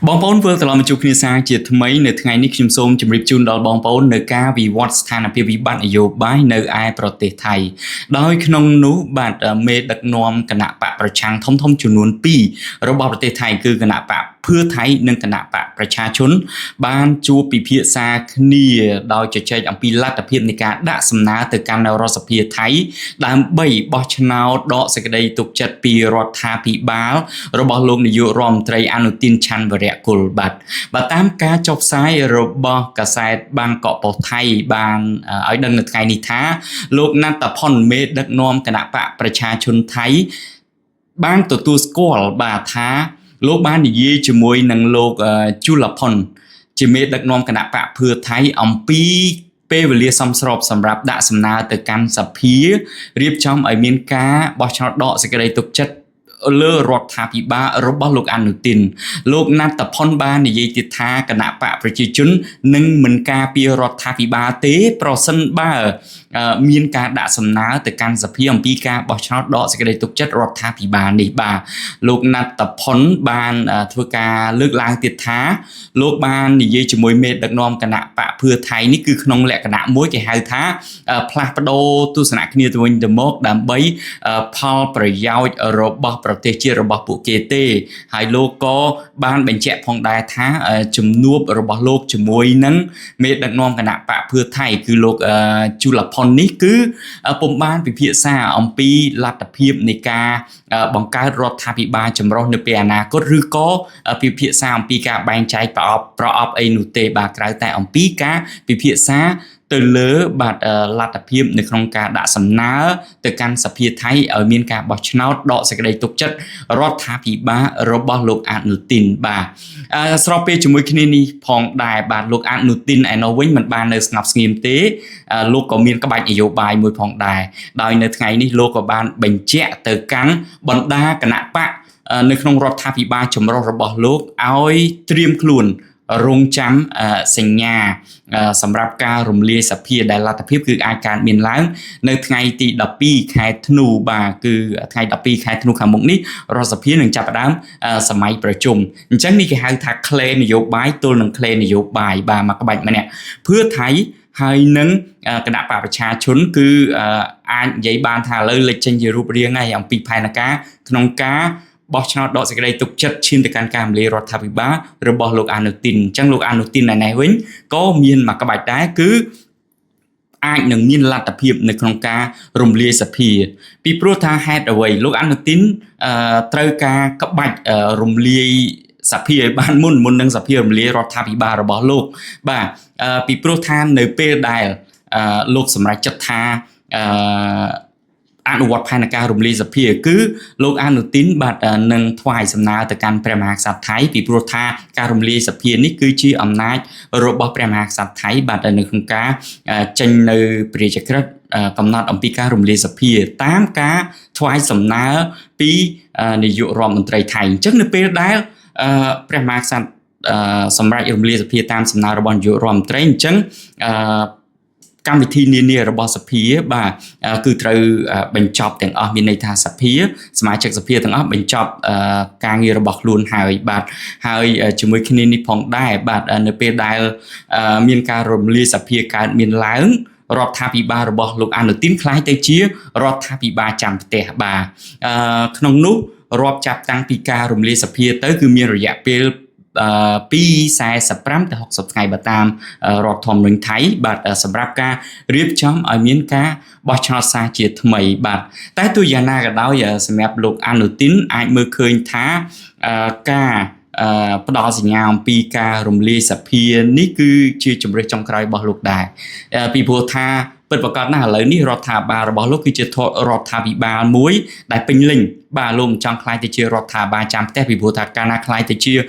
បងប្អូនវិលត្រឡប់មកជួបគ្នាសាជាថ្មីនៅថ្ងៃនេះខ្ញុំសូមជម្រាបជូនដល់បងប្អូននៅការវិវត្តស្ថានភាពវិបត្តិនយោបាយនៅឯប្រទេសថៃដោយក្នុងនោះបាទមេដឹកនាំគណៈបកប្រឆាំងធំៗចំនួន2របស់ប្រទេសថៃគឺគណៈបកភឿថៃនិងគណៈបកប្រជាជនបានជួបពិភាក្សាគ្នាដោយជជែកអំពីលទ្ធភាពនៃការដាក់សំណើទៅកាន់រដ្ឋសភាថៃដើម្បីបោះឆ្នោតដកសេចក្តីទុកចិត្តពីរដ្ឋាភិបាលរបស់លោកនាយករដ្ឋមន្ត្រីអនុទានឆាន់វរៈគុលបាទតាមការចុះផ្សាយរបស់កាសែតបាងកកប៉ុស្តិ៍ថៃបានឲ្យដឹងនៅថ្ងៃនេះថាលោកណាត់តាផុនមេដឹកនាំគណៈបកប្រជាជនថៃបានទទួលស្គាល់បាទថាលោកបាននិយាយជាមួយនឹងលោកជូឡាផុនជាមេដឹកនាំគណៈបកភឿថៃអំពីពេលវេលាសមស្របសម្រាប់ដាក់សំណើទៅកាន់សភារៀបចំឲ្យមានការបោះឆ្នោតដកសេចក្តីទុកចិត្តលើរដ្ឋាភិបាលរបស់លោកអនុទានលោកណាត់តាផុនបាននិយាយទៀតថាគណៈបកប្រជាជននឹងមិនការពាររដ្ឋាភិបាលទេប្រសិនបើមានការដាក់សំណើទៅកាន់សភាអំពីការបោះឆ្នោតដកសេចក្តីទុកចិត្តរដ្ឋាភិបាលនេះបាទលោកណាត់តាផុនបានធ្វើការលើកឡើងទៀតថាលោកបាននិយាយជាមួយមេដឹកនាំគណៈបកភឿថៃនេះគឺក្នុងលក្ខណៈមួយគេហៅថាផ្លាស់ប្ដូរទស្សនៈគ្នាទៅវិញទៅមកដើម្បីផលប្រយោជន៍របស់ប្រទេសជាតិរបស់ពួកគេទេហើយលោកក៏បានបញ្ជាក់ផងដែរថាជំនួបរបស់លោកជាមួយនឹងមេដឹកនាំគណៈបកភឿថៃគឺលោកជូឡាផុននេះគឺពុំបានពិភាក្សាអំពីលទ្ធភាពនៃការបង្កើតរដ្ឋាភិបាលចម្រុះនៅពេលអនាគតឬក៏ពិភាក្សាអំពីការបែងចែកប្រអប់អីនោះទេបាទក្រៅតែអំពីការពិភាក្សាទៅលើបាទលទ្ធភាពនៅក្នុងការដាក់សំណើទៅកាន់សភាថៃឲ្យមានការបោះឆ្នោតដកសេចក្តីទុកចិត្តរដ្ឋាភិបាលរបស់លោកអនុទានបាទស្របពេលជាមួយគ្នានេះផងដែរបាទលោកអនុទានឯនោះវិញមិនបាននៅស្ងប់ស្ងៀមទេលោកក៏មានក្បាច់នយោបាយមួយផងដែរដោយនៅថ្ងៃនេះលោកក៏បានបញ្ជាក់ទៅកាន់បណ្ដាគណៈបកនៅក្នុងរដ្ឋាភិបាលចម្រុះរបស់លោកឲ្យត្រៀមខ្លួនរងចាំសញ្ញាសម្រាប់ការរំលាយសភាដែលលទ្ធភាពគឺអាចកើតមានឡើងនៅថ្ងៃទី12ខែធ្នូបាទគឺថ្ងៃ12ខែធ្នូខាងមុខនេះរដ្ឋសភានឹងចាប់ផ្ដើមសម័យប្រជុំអញ្ចឹងនេះគេហៅថាក្លេនយោបាយទល់នឹងក្លេនយោបាយបាទមកក្បាច់ម្នាក់ភឿថៃហើយនឹងគណៈបកប្រជាជនគឺអាចនិយាយបានថាឥឡូវលេចចេញជារូបរាងហើយអំពីផែនការក្នុងការបោះឆ្នោតដកសេចក្តីទុកចិត្តឈានទៅកាន់ការរំលាយរដ្ឋាភិបាលរបស់លោកអនុទានអញ្ចឹងលោកអនុទានឯនេះវិញក៏មានមកក្បាច់ដែរគឺអាចនឹងមានលទ្ធភាពនៅក្នុងការរំលាយសភាពីព្រោះថាហេតុអ្វីលោកអនុទានត្រូវការក្បាច់រំលាយសភាឲ្យបានមុននឹងសភារំលាយរដ្ឋាភិបាលរបស់លោកបាទពីព្រោះថានៅពេលដែលលោកសម្រេចចិត្តថាអនុវត្តផែនការរំលាយសភាគឺលោកអនុទានបាទនឹងថ្វាយសំណើទៅកាន់ព្រះមហាក្សត្រថៃពីព្រោះថាការរំលាយសភានេះគឺជាអំណាចរបស់ព្រះមហាក្សត្រថៃបាទនៅក្នុងការចេញនៅព្រះរាជក្រឹត្យកំណត់អំពីការរំលាយសភាតាមការថ្វាយសំណើពីនាយករដ្ឋមន្ត្រីថៃអញ្ចឹងនៅពេលដែលព្រះមហាក្សត្រសម្រាប់រំលាយសភាតាមសំណើរបស់នាយករដ្ឋមន្ត្រីអញ្ចឹងកម្មវិធីនានារបស់សភាបាទគឺត្រូវបញ្ចប់ទាំងអស់មានន័យថាសភាសមាជិកសភាទាំងអស់បញ្ចប់ការងាររបស់ខ្លួនហើយបាទហើយជាមួយគ្នានេះផងដែរបាទនៅពេលដែលមានការរំលាយសភាកើតមានឡើងរដ្ឋាភិបាលរបស់លោកអនុទានក្លាយទៅជារដ្ឋាភិបាលចាំផ្ទះបាទក្នុងនោះរាប់ចាប់តាំងពីការរំលាយសភាទៅគឺមានរយៈពេលពី45ទៅ60ថ្ងៃបើតាមរដ្ឋធម្មនុញ្ញថៃបាទសម្រាប់ការរៀបចំឲ្យមានការបោះឆ្នោតសាជាថ្មីបាទតែទោះយ៉ាងណាក៏ដោយសម្រាប់លោកអនុទានអាចមើលឃើញថាការផ្ដល់សញ្ញាអំពីការរំលាយសភានេះគឺជាជំរើសចុងក្រោយរបស់លោកដែរពីព្រោះថាពិតប្រាកដណាស់ឥឡូវនេះរដ្ឋាភិបាលរបស់លោកគឺជារដ្ឋាភិបាលមួយដែលពេញលេញបាទលោកមិនចង់ខ្លាយទៅជារដ្ឋាភិបាលចាំផ្ទះពីព្រោះថាកាលណាខ្លាយទៅជារ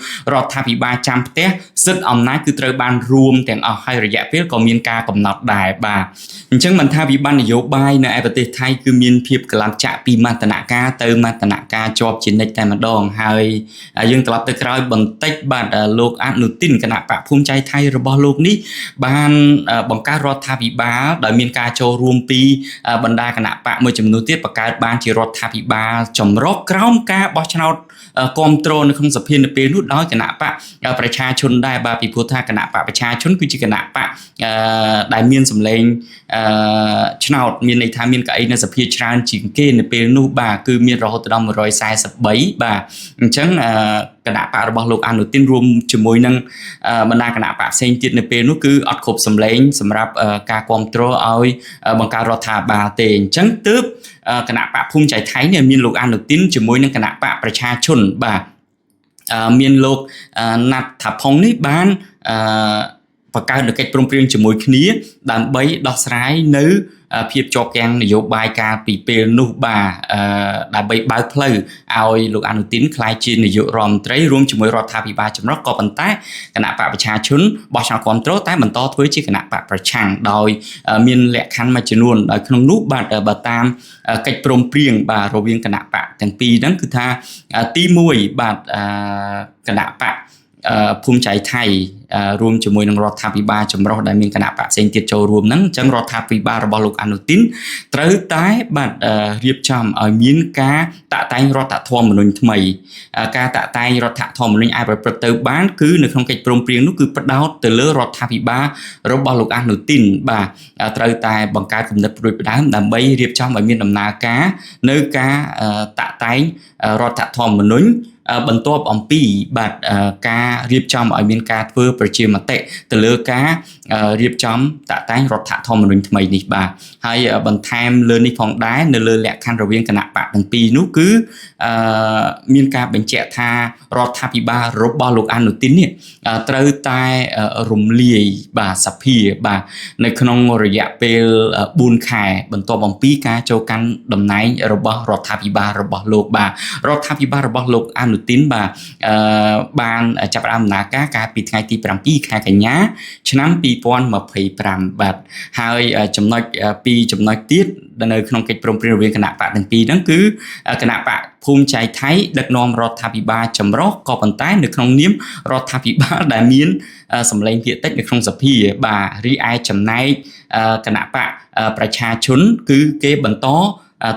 ដ្ឋាភិបាលចាំផ្ទះសិទ្ធិអំណាចគឺត្រូវបានរួមទាំងអស់ហើយរយៈពេលក៏មានការកំណត់ដែរបាទអញ្ចឹងមិនថាវិបត្តិនយោបាយនៅឯប្រទេសថៃគឺមានភាពកลั่នចាក់ពីមន្តនការទៅមន្តនការជាប់ជានិច្ចតែម្ដងហើយយើងត្រឡប់ទៅក្រោយបន្តិចបាទលោកអនុទានគណៈបកភូមិใจថៃរបស់លោកនេះបានបង្កើតរដ្ឋាភិបាលដោយមានការចូលរួមពីបណ្ដាគណៈបកមួយចំនួនទៀតបង្កើតបានជារដ្ឋាភិបាលចម្ ចម្រុះក្រោមការបោះឆ្នោតគ្រប់គ្រងនៅក្នុងសភានៅពេលនោះដោយគណៈបកប្រជាជនដែរបាទពីព្រោះថាគណៈបកប្រជាជនគឺជាគណៈបកដែលមានសម្លេងឆ្នោតមានន័យថាមានកៅអីនៅសភាច្រើនជាងគេនៅពេលនោះបាទគឺមានរហូតដល់143បាទអញ្ចឹងគណៈបករបស់លោកអនុទានរួមជាមួយនឹងបណ្ដាគណៈបកផ្សេងទៀតនៅពេលនោះគឺអត់គ្រប់សម្លេងសម្រាប់ការគ្រប់គ្រងឲ្យបង្កើតរដ្ឋាភិបាលទេអញ្ចឹងទើបគណៈបកភូមិใจថៃនេះមានលោកអនុទានជាមួយនឹងគណៈបកប្រជាជនបាទមានលោកណាត់ថាផុងនេះបានបង្កើតនូវកិច្ចព្រមព្រៀងជាមួយគ្នាដើម្បីដោះស្រាយនៅភាពជាប់គាំងនយោបាយការពីពេលនោះបាទដើម្បីបើកផ្លូវឲ្យលោកអនុទានក្លាយជានាយករដ្ឋមន្ត្រីរួមជាមួយរដ្ឋាភិបាលចម្រុះក៏ប៉ុន្តែគណៈបកប្រជាជនបោះឆ្នោតគ្រប់គ្រងតែបន្តធ្វើជាគណៈបកប្រឆាំងដោយមានលក្ខខណ្ឌមួយចំនួនដោយក្នុងនោះបាទបើតាមកិច្ចព្រមព្រៀងបាទរវាងគណៈបកទាំងពីរហ្នឹងគឺថាទី1បាទគណៈបកភូមិใจថៃរួមជាមួយនឹងរដ្ឋាភិបាលចម្រុះដែលមានគណៈបកផ្សេងទៀតចូលរួមហ្នឹងអញ្ចឹងរដ្ឋាភិបាលរបស់លោកអនុទានត្រូវតែបាទរៀបចំឲ្យមានការតាក់តែងរដ្ឋធម្មនុញ្ញថ្មីការតាក់តែងរដ្ឋធម្មនុញ្ញឲ្យប្រព្រឹត្តទៅបានគឺនៅក្នុងកិច្ចព្រមព្រៀងនោះគឺផ្ដោតទៅលើរដ្ឋាភិបាលរបស់លោកអនុទានបាទត្រូវតែបង្កើតគំនិតព្រួយផ្ដើមដើម្បីរៀបចំឲ្យមានដំណើរការនៅការតាក់តែងរដ្ឋធម្មនុញ្ញបន្ទាប់អំពីបាទការរៀបចំឲ្យមានការធ្វើប្រជាមតិទៅលើការរៀបចំតាក់តែងរដ្ឋធម្មនុញ្ញថ្មីនេះបាទហើយបន្ថែមលើនេះផងដែរនៅលើលក្ខខណ្ឌរវាងគណៈបកទាំងពីរនោះគឺមានការបញ្ជាក់ថារដ្ឋាភិបាលរបស់លោកអនុទាននេះត្រូវតែរំលាយបាទសភាបាទនៅក្នុងរយៈពេល4ខែបន្ទាប់អំពីការចូលកាន់តំណែងរបស់រដ្ឋាភិបាលរបស់លោកបាទរដ្ឋាភិបាលរបស់លោកអនុទានបាទបានចាប់ផ្ដើមដំណើរការកាលពីថ្ងៃទី7ខែកញ្ញាឆ្នាំ2025បាទហើយចំណុច2ចំណុចទៀតនៅក្នុងកិច្ចព្រមព្រៀងរវាងគណៈបកទាំងពីរហ្នឹងគឺគណៈបកភូមិใจថៃដឹកនាំរដ្ឋាភិបាលចម្រុះក៏ប៉ុន្តែនៅក្នុងនាមរដ្ឋាភិបាលដែលមានសម្លេងភាគតិចនៅក្នុងសភាបាទរីឯចំណែកគណៈបកប្រជាជនគឺគេបន្ត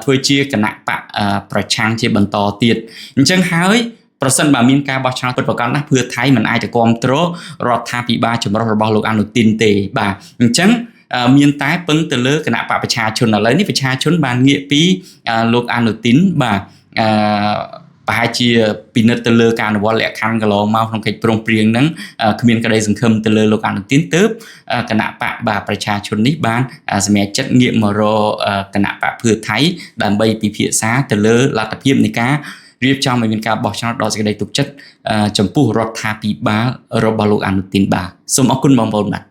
ធ្វើជាគណៈបកប្រឆាំងជាបន្តទៀតអញ្ចឹងហើយប្រសិនបើមានការបោះឆ្នោតពិតប្រាកដណាស់ភឿថៃមិនអាចទៅគ្រប់គ្រងរដ្ឋាភិបាលចម្រុះរបស់លោកអនុទានទេបាទអញ្ចឹងមានតែពឹងទៅលើគណៈបកប្រជាជនឥឡូវនេះប្រជាជនបានងាកពីលោកអនុទានបាទប្រហែលជាពិនិត្យទៅលើការអនុវត្តលក្ខខណ្ឌកន្លងមកក្នុងកិច្ចព្រមព្រៀងហ្នឹងគ្មានក្តីសង្ឃឹមទៅលើលោកអនុទានទើបគណៈបកបាទប្រជាជននេះបានសម្រេចចិត្តងាកមករកគណៈបកភឿថៃដើម្បីពិភាក្សាទៅលើលទ្ធភាពនៃការរៀបចំឲ្យមានការបោះឆ្នោតដល់សេចក្តីទុកចិត្តចំពោះរដ្ឋាភិបាលរបស់លោកអនុទានបាទសូមអរគុណបងប្អូនបាទ